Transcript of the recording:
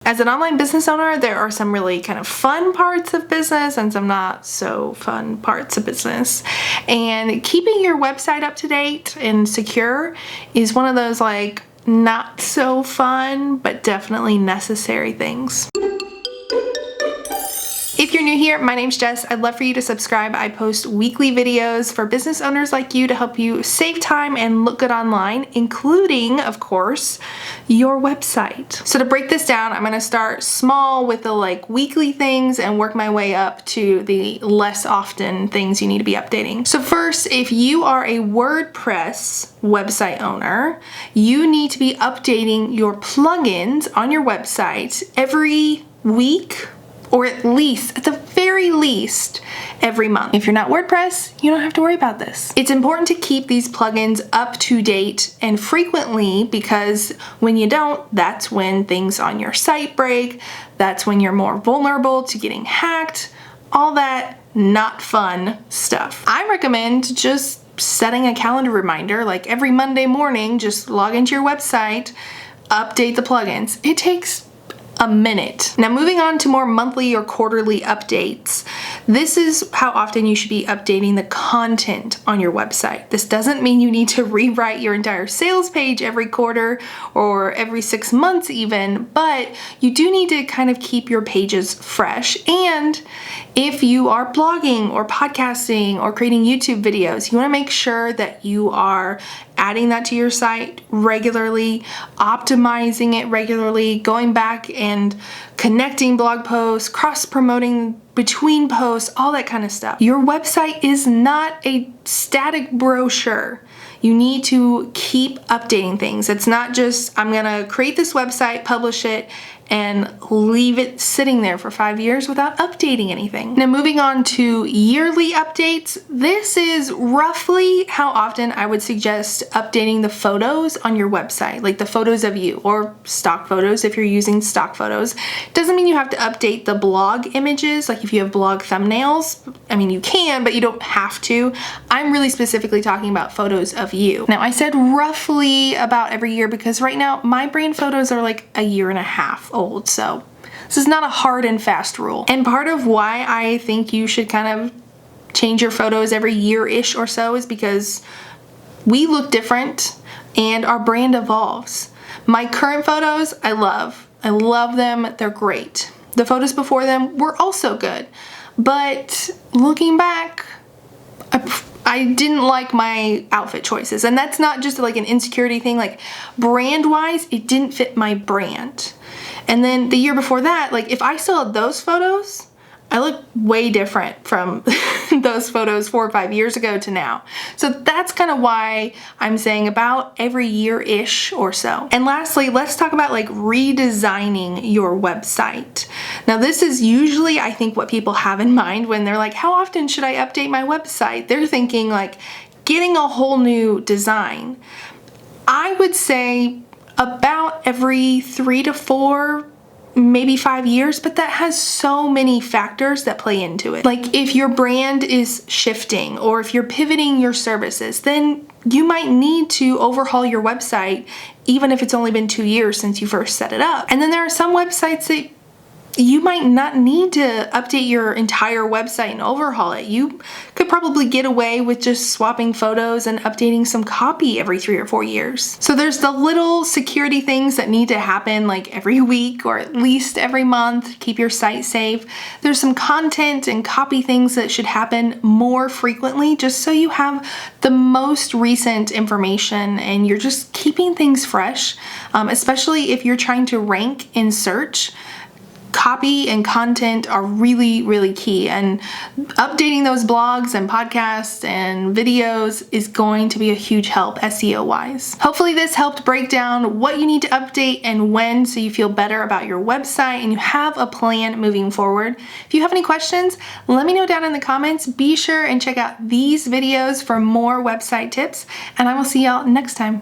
As an online business owner, there are some really kind of fun parts of business and some not so fun parts of business. And keeping your website up to date and secure is one of those like not so fun, but definitely necessary things. If you're new here, my name's Jess. I'd love for you to subscribe. I post weekly videos for business owners like you to help you save time and look good online, including, of course, your website. So to break this down, I'm gonna start small with the like weekly things and work my way up to the less often things you need to be updating. So first, if you are a WordPress website owner, you need to be updating your plugins on your website every week, or at the very least, every month. If you're not WordPress, you don't have to worry about this. It's important to keep these plugins up to date and frequently, because when you don't, that's when things on your site break, that's when you're more vulnerable to getting hacked, all that not fun stuff. I recommend just setting a calendar reminder, like every Monday morning, just log into your website, update the plugins. It takes a minute. Now moving on to more monthly or quarterly updates. This is how often you should be updating the content on your website. This doesn't mean you need to rewrite your entire sales page every quarter or every 6 months even, but you do need to kind of keep your pages fresh. And if you are blogging or podcasting or creating YouTube videos, you want to make sure that you are adding that to your site regularly, optimizing it regularly, going back and connecting blog posts, cross-promoting between posts, all that kind of stuff. Your website is not a static brochure. You need to keep updating things. It's not just, I'm gonna create this website, publish it, and leave it sitting there for 5 years without updating anything. Now moving on to yearly updates, this is roughly how often I would suggest updating the photos on your website, like the photos of you, or stock photos if you're using stock photos. Doesn't mean you have to update the blog images, like if you have blog thumbnails. I mean, you can, but you don't have to. I'm really specifically talking about photos of you. Now I said roughly about every year because right now my brand photos are like a year and a half old, so this is not a hard and fast rule. And part of why I think you should kind of change your photos every year-ish or so is because we look different and our brand evolves. My current photos, I love them, they're great. The photos before them were also good, but looking back, I didn't like my outfit choices, and that's not just like an insecurity thing, like brand-wise, it didn't fit my brand. And then the year before that, like if I still had those photos, I look way different from those photos 4 or 5 years ago to now. So that's kind of why I'm saying about every year-ish or so. And lastly, let's talk about like redesigning your website. Now this is usually, I think, what people have in mind when they're like, how often should I update my website? They're thinking like getting a whole new design. I would say about every 3 to 4, maybe 5 years, but that has so many factors that play into it. Like if your brand is shifting or if you're pivoting your services, then you might need to overhaul your website even if it's only been 2 years since you first set it up. And then there are some websites that you might not need to update your entire website and overhaul it. You could probably get away with just swapping photos and updating some copy every 3 or 4 years. So there's the little security things that need to happen like every week or at least every month, keep your site safe. There's some content and copy things that should happen more frequently just so you have the most recent information and you're just keeping things fresh, especially if you're trying to rank in search. Copy and content are really, really key, and updating those blogs and podcasts and videos is going to be a huge help SEO wise. Hopefully this helped break down what you need to update and when so you feel better about your website and you have a plan moving forward. If you have any questions, let me know down in the comments. Be sure and check out these videos for more website tips, and I will see y'all next time.